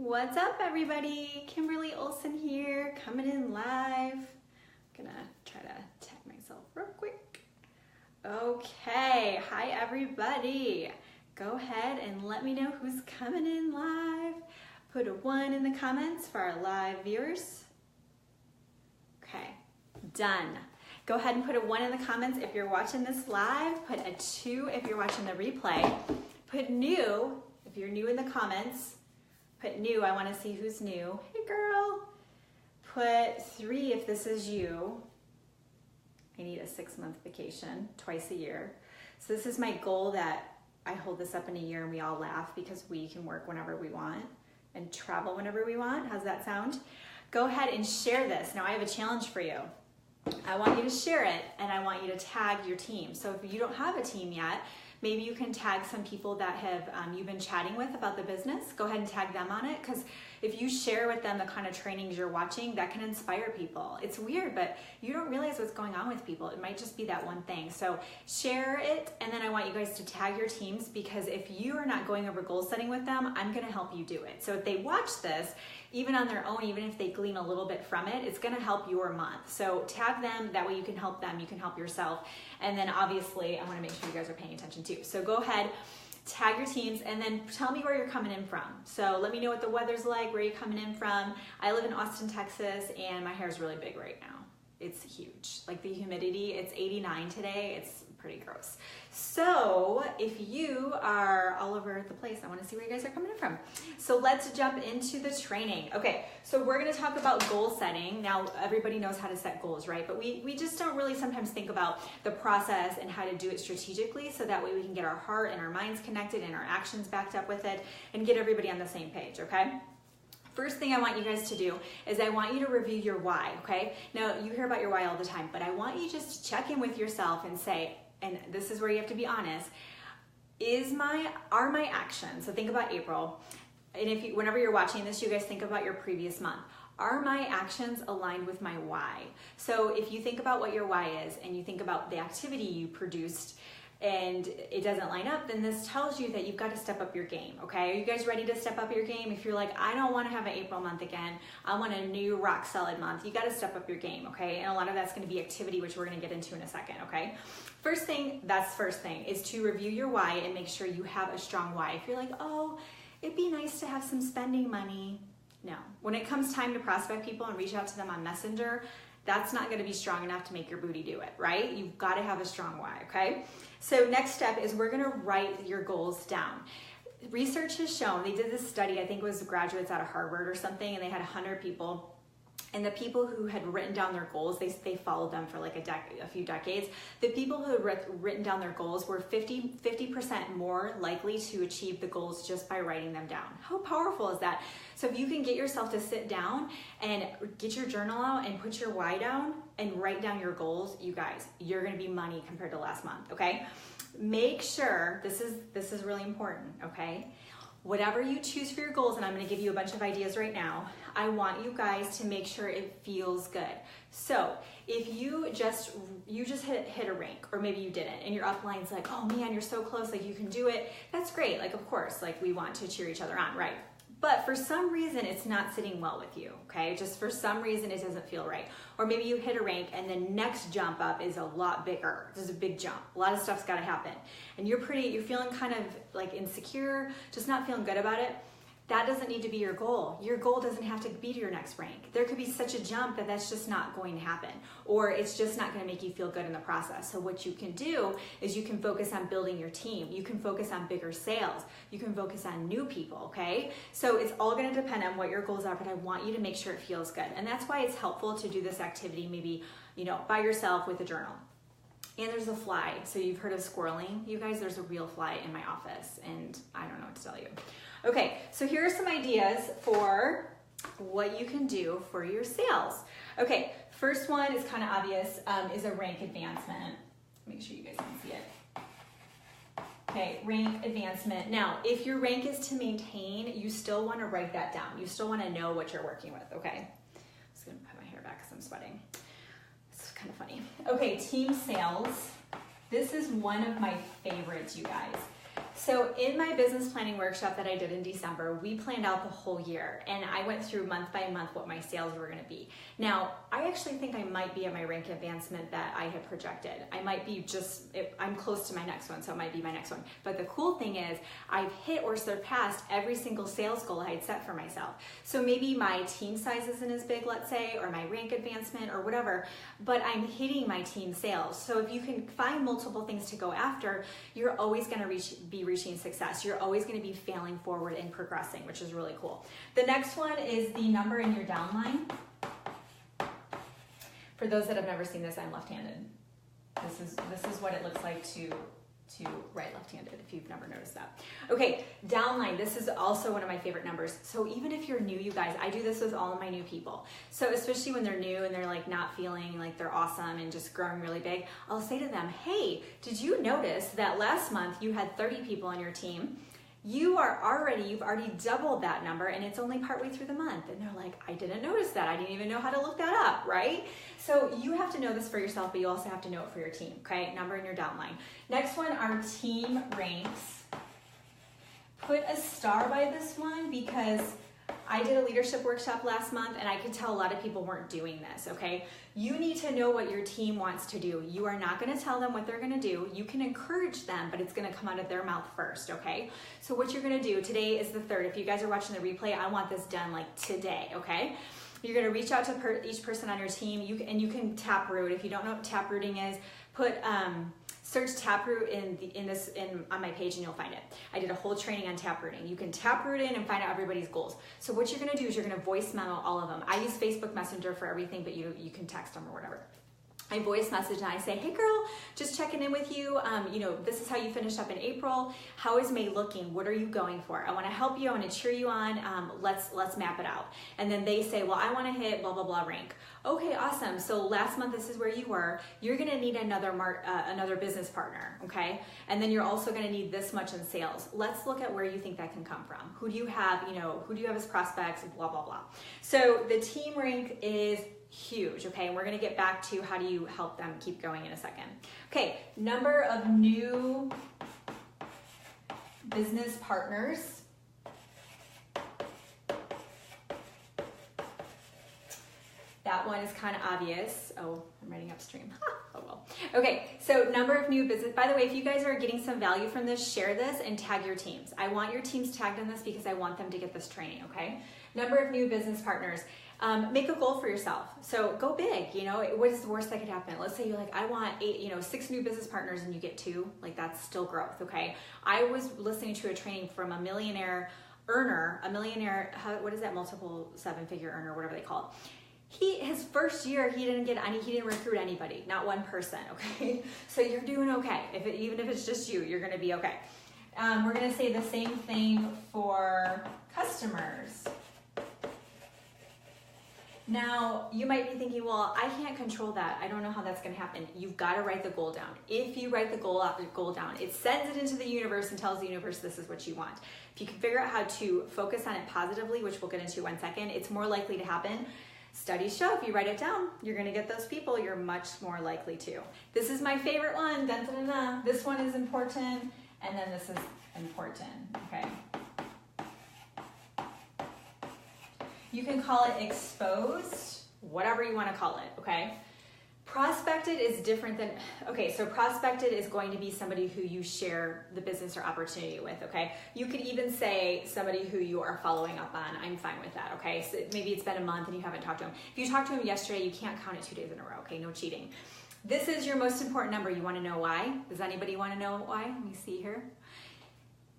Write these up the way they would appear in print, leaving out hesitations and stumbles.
What's up, everybody? Kimberly Olson here, coming in live. I'm gonna try to tag myself real quick. Okay, hi everybody. Go ahead and let me know who's coming in live. Put a 1 in the comments for our live viewers. Okay, done. Go ahead and put a 1 in the comments if you're watching this live. Put a 2 if you're watching the replay. Put new if you're new in the comments. Put new, I want to see who's new. Hey girl. Put 3 if this is you. I need a 6-month vacation twice a year. So this is my goal, that I hold this up in a year and we all laugh because we can work whenever we want and travel whenever we want. How's that sound? Go ahead and share this. Now I have a challenge for you. I want you to share it and I want you to tag your team. So if you don't have a team yet, maybe you can tag some people that have you've been chatting with about the business. Go ahead and tag them on it, because if you share with them the kind of trainings you're watching, that can inspire people. It's weird, but you don't realize what's going on with people. It might just be that one thing. So share it, and then I want you guys to tag your teams, because if you are not going over goal setting with them, I'm gonna help you do it. So if they watch this, even on their own, even if they glean a little bit from it, it's gonna help your month. So tag them, that way you can help them, you can help yourself. And then obviously, I wanna make sure you guys are paying attention too. So go ahead, tag your teams, and then tell me where you're coming in from. So let me know what the weather's like, where you're coming in from. I live in Austin, Texas, and my hair is really big right now. It's huge. Like the humidity, it's 89 today. It's pretty gross. So if you are all over the place, I want to see where you guys are coming in from. So let's jump into the training. Okay, so we're going to talk about goal setting. Now, everybody knows how to set goals, right? But we just don't really sometimes think about the process and how to do it strategically, so that way we can get our heart and our minds connected and our actions backed up with it and get everybody on the same page, okay? First thing I want you guys to do is I want you to review your why, okay? Now, you hear about your why all the time, but I want you just to check in with yourself and say, and this is where you have to be honest, are my actions, so think about April, and whenever you're watching this, you guys think about your previous month. Are my actions aligned with my why? So if you think about what your why is, and you think about the activity you produced, and it doesn't line up, then this tells you that you've got to step up your game, okay? Are you guys ready to step up your game? If you're like, I don't want to have an April month again, I want a new rock solid month, you got to step up your game, okay? And a lot of that's going to be activity, which we're going to get into in a second, okay? First thing, is to review your why and make sure you have a strong why. If you're like, oh, it'd be nice to have some spending money. No. When it comes time to prospect people and reach out to them on Messenger, that's not going to be strong enough to make your booty do it, right? You've got to have a strong why, okay? So next step is we're going to write your goals down. Research has shown, they did this study, I think it was graduates out of Harvard or something, and they had 100 people. And the people who had written down their goals, they followed them for like a few decades. The people who had written down their goals were 50% more likely to achieve the goals just by writing them down. How powerful is that? So if you can get yourself to sit down and get your journal out and put your why down and write down your goals, you guys, you're gonna be money compared to last month, okay? Make sure, this is really important, okay? Whatever you choose for your goals, and I'm going to give you a bunch of ideas right now, I want you guys to make sure it feels good. So if you just hit a rank, or maybe you didn't, and your upline's like, oh man, you're so close, like you can do it, that's great. Like, of course, like we want to cheer each other on, right? But for some reason, it's not sitting well with you, okay? Just for some reason, it doesn't feel right. Or maybe you hit a rank and the next jump up is a lot bigger. There's a big jump. A lot of stuff's gotta happen. And you're feeling kind of like insecure, just not feeling good about it. That doesn't need to be your goal. Your goal doesn't have to be to your next rank. There could be such a jump that that's just not going to happen, or it's just not going to make you feel good in the process. So what you can do is you can focus on building your team. You can focus on bigger sales. You can focus on new people, okay? So it's all going to depend on what your goals are, but I want you to make sure it feels good. And that's why it's helpful to do this activity maybe, by yourself with a journal. And there's a fly. So you've heard of squirreling. You guys, there's a real fly in my office, and I don't know what to tell you. Okay, so here are some ideas for what you can do for your sales. Okay, first one is kind of obvious, is a rank advancement. Make sure you guys can see it. Okay, rank advancement. Now, if your rank is to maintain, you still want to write that down. You still want to know what you're working with, okay? I'm just going to put my hair back because I'm sweating. It's kind of funny. Okay, team sales. This is one of my favorites, you guys. So in my business planning workshop that I did in December, we planned out the whole year, and I went through month by month what my sales were going to be. Now, I actually think I might be at my rank advancement that I had projected. I might be I'm close to my next one, so it might be my next one. But the cool thing is I've hit or surpassed every single sales goal I had set for myself. So maybe my team size isn't as big, let's say, or my rank advancement or whatever, but I'm hitting my team sales. So if you can find multiple things to go after, you're always going to be reaching success. You're always going to be failing forward and progressing, which is really cool. The next one is the number in your downline. For those that have never seen this, I'm left-handed. This is what it looks like to write left-handed, if you've never noticed that. Okay, downline, this is also one of my favorite numbers. So even if you're new, you guys, I do this with all of my new people. So especially when they're new and they're like not feeling like they're awesome and just growing really big, I'll say to them, hey, did you notice that last month you had 30 people on your team? You've already doubled that number, and it's only partway through the month. And they're like, I didn't notice that. I didn't even know how to look that up, right? So you have to know this for yourself, but you also have to know it for your team, okay? Number in your downline. Next one, our team ranks. Put a star by this one because I did a leadership workshop last month, and I could tell a lot of people weren't doing this, okay? You need to know what your team wants to do. You are not going to tell them what they're going to do. You can encourage them, but it's going to come out of their mouth first, okay? So what you're going to do, today is the 3rd. If you guys are watching the replay, I want this done like today, okay? You're going to reach out to each person on your team, and you can taproot. If you don't know what taprooting is, put search taproot on my page and you'll find it. I did a whole training on taprooting. You can taproot in and find out everybody's goals. So what you're going to do is you're going to voice memo all of them. I use Facebook Messenger for everything, but you can text them or whatever. I voice message and I say, hey girl, just checking in with you. This is how you finished up in April. How is May looking? What are you going for? I want to help you. I want to cheer you on. Let's map it out. And then they say, well, I want to hit blah, blah, blah rank. Okay, awesome. So last month, this is where you were. You're going to need another business partner, okay? And then you're also going to need this much in sales. Let's look at where you think that can come from. Who do you have, who do you have as prospects, blah, blah, blah. So the team rank is huge, okay? And we're going to get back to how do you help them keep going in a second. Okay, number of new business partners. That one is kind of obvious. Oh, I'm writing upstream. Oh well. Okay, so number of new business. By the way, if you guys are getting some value from this, share this and tag your teams. I want your teams tagged in this because I want them to get this training, okay? Number of new business partners. Make a goal for yourself. So go big, what is the worst that could happen? Let's say you're like, I want 6 new business partners and you get 2, like that's still growth, okay? I was listening to a training from a millionaire earner, what is that, multiple 7-figure earner, whatever they call it. His first year, he didn't recruit anybody, not one person, okay? So you're doing okay. Even if it's just you, you're gonna be okay. We're gonna say the same thing for customers. Now, you might be thinking, well, I can't control that. I don't know how that's going to happen. You've got to write the goal down. If you write the goal down, it sends it into the universe and tells the universe this is what you want. If you can figure out how to focus on it positively, which we'll get into in 1 second, it's more likely to happen. Studies show if you write it down, you're going to get those people. You're much more likely to. This is my favorite one. Dun, dun, dun, dun. This one is important, and then this is important. Okay. You can call it exposed, whatever you want to call it, okay? Prospected is different than, okay, so prospected is going to be somebody who you share the business or opportunity with, okay? You could even say somebody who you are following up on. I'm fine with that, okay? So maybe it's been a month and you haven't talked to him. If you talked to him yesterday, you can't count it 2 days in a row, okay? No cheating. This is your most important number. You want to know why? Does anybody want to know why? Let me see here.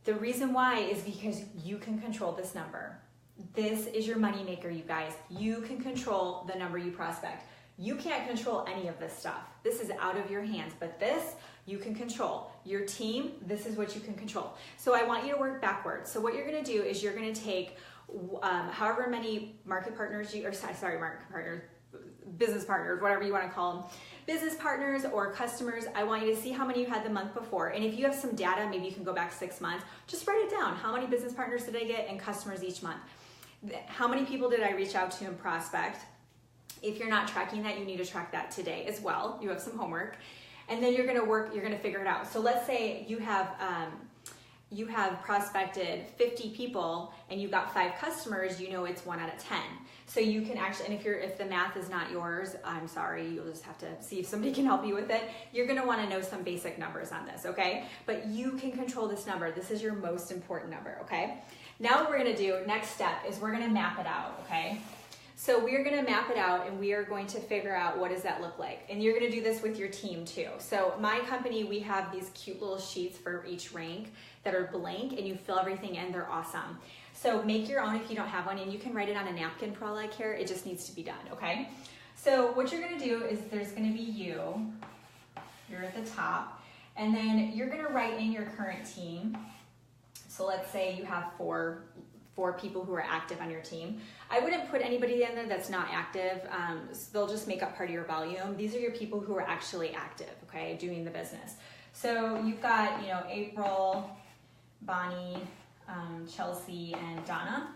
The reason why is because you can control this number. This is your money maker, you guys. You can control the number you prospect. You can't control any of this stuff. This is out of your hands, but this you can control. Your team, this is what you can control. So I want you to work backwards. So what you're going to do is you're going to take however many business partners, whatever you want to call them, business partners or customers. I want you to see how many you had the month before. And if you have some data, maybe you can go back 6 months, just write it down. How many business partners did I get and customers each month? How many people did I reach out to and prospect? If you're not tracking that, you need to track that today as well. You have some homework. And then you're gonna figure it out. So let's say you have you have prospected 50 people and you've got 5 customers, you know it's 1 out of 10. So you can actually, and if the math is not yours, I'm sorry, you'll just have to see if somebody can help you with it. You're gonna wanna know some basic numbers on this, okay? But you can control this number. This is your most important number, okay? Now what we're gonna do, next step, is we're gonna map it out, okay? So we're gonna map it out and we are going to figure out what does that look like. And you're gonna do this with your team too. So my company, we have these cute little sheets for each rank that are blank and you fill everything in, they're awesome. So make your own if you don't have one, and you can write it on a napkin for all I care, it just needs to be done, okay? So what you're gonna do is there's gonna be you're at the top, and then you're gonna write in your current team. So let's say you have four people who are active on your team. I wouldn't put anybody in there that's not active. They'll just make up part of your volume. These are your people who are actually active, okay, doing the business. So you've got, April, Bonnie, Chelsea, and Donna,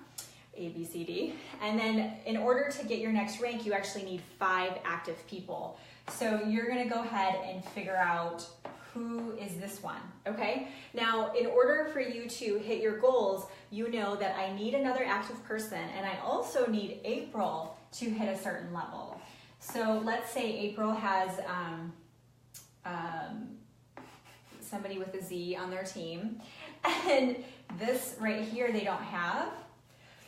A, B, C, D. And then in order to get your next rank, you actually need 5 active people. So you're gonna go ahead and figure out who is this one, okay? Now, in order for you to hit your goals, you know that I need another active person, and I also need April to hit a certain level. So let's say April has somebody with a Z on their team, and this right here they don't have.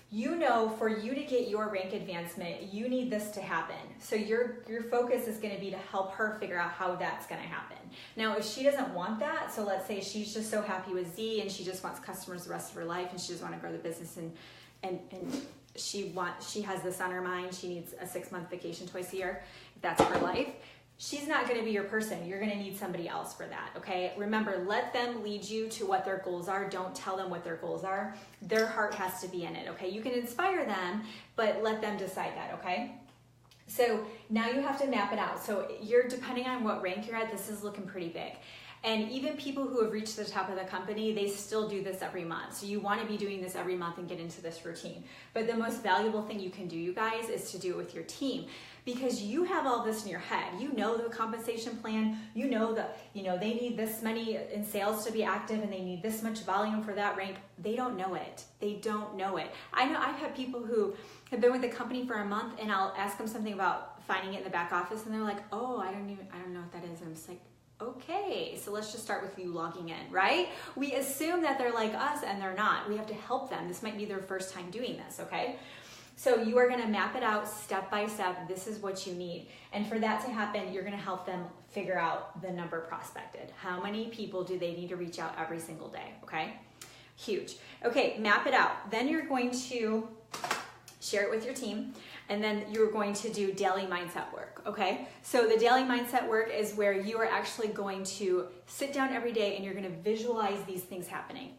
You know, for you to get your rank advancement, you need this to happen. So your focus is gonna be to help her figure out how that's gonna happen. Now, if she doesn't want that, so let's say she's just so happy with Z and she just wants customers the rest of her life and she just wanna grow the business and she has this on her mind, she needs a 6-month vacation twice a year, if that's her life, she's not gonna be your person. You're gonna need somebody else for that, okay? Remember, let them lead you to what their goals are. Don't tell them what their goals are. Their heart has to be in it, okay? You can inspire them, but let them decide that, okay? So now you have to map it out. So depending on what rank you're at, this is looking pretty big. And even people who have reached the top of the company, they still do this every month. So you want to be doing this every month and get into this routine. But the most valuable thing you can do, you guys, is to do it with your team, because you have all this in your head. You know the compensation plan. You know that they need this many in sales to be active and they need this much volume for that rank. They don't know it. They don't know it. I know I've had people who have been with the company for a month and I'll ask them something about finding it in the back office and they're like, oh, I don't know what that is. And I'm just like, okay, so let's just start with you logging in, right? We assume that they're like us and they're not. We have to help them. This might be their first time doing this, okay? So you are gonna map it out step by step. This is what you need. And for that to happen, you're gonna help them figure out the number prospected. How many people do they need to reach out every single day, okay? Huge. Okay, map it out. Then you're going to share it with your team, and then you're going to do daily mindset work, okay? So the daily mindset work is where you are actually going to sit down every day and you're gonna visualize these things happening.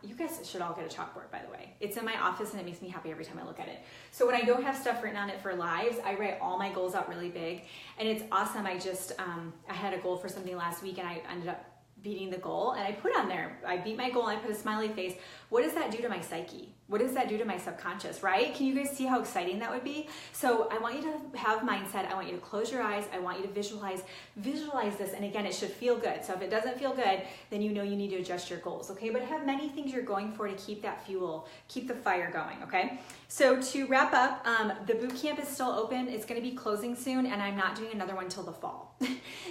You guys should all get a chalkboard, by the way. It's in my office and it makes me happy every time I look at it. So when I don't have stuff written on it for lives, I write all my goals out really big, and it's awesome. I had a goal for something last week and I ended up beating the goal, and I put on there, I beat my goal and I put a smiley face. What does that do to my psyche? What does that do to my subconscious, right? Can you guys see how exciting that would be? So I want you to have mindset. I want you to close your eyes. I want you to visualize this. And again, it should feel good. So if it doesn't feel good, then you know you need to adjust your goals, okay? But have many things you're going for to keep that fuel, keep the fire going, okay? So to wrap up, the boot camp is still open. It's gonna be closing soon, and I'm not doing another one till the fall.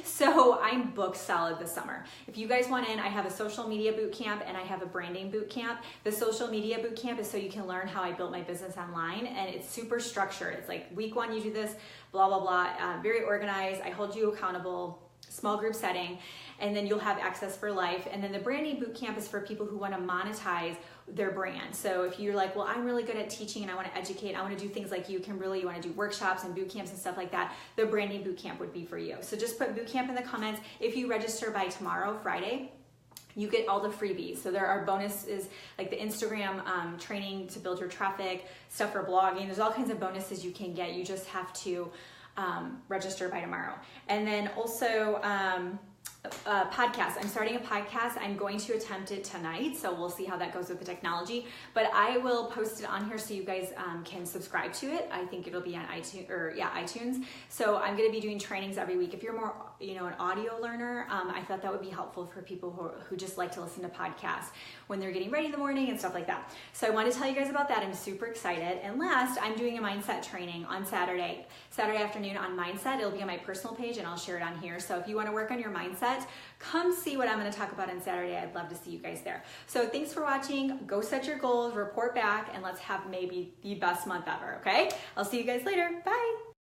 So I'm booked solid this summer. If you guys want in, I have a social media boot camp and I have a branding boot camp. The social media boot camp is so you can learn how I built my business online, and it's super structured. It's like week 1 you do this, blah, blah, blah, very organized. I hold you accountable, small group setting, and then you'll have access for life. And then the branding boot camp is for people who want to monetize their brand. So if you're like, well, I'm really good at teaching and I want to educate, I want to do things like you, Kimberly, you want to do workshops and boot camps and stuff like that, the branding boot camp would be for you. So just put boot camp in the comments. If you register by tomorrow, Friday, you get all the freebies. So there are bonuses like the Instagram training to build your traffic, stuff for blogging. There's all kinds of bonuses you can get. You just have to register by tomorrow. And then also podcast. I'm starting a podcast. I'm going to attempt it tonight, so we'll see how that goes with the technology. But I will post it on here so you guys can subscribe to it. I think it'll be on iTunes. So I'm going to be doing trainings every week. If you're more, an audio learner, I thought that would be helpful for people who just like to listen to podcasts when they're getting ready in the morning and stuff like that. So I wanted to tell you guys about that. I'm super excited. And last, I'm doing a mindset training on Saturday afternoon on mindset. It'll be on my personal page and I'll share it on here. So if you want to work on your mindset, come see what I'm going to talk about on Saturday. I'd love to see you guys there. So thanks for watching. Go set your goals, report back, and let's have maybe the best month ever, okay? I'll see you guys later. Bye.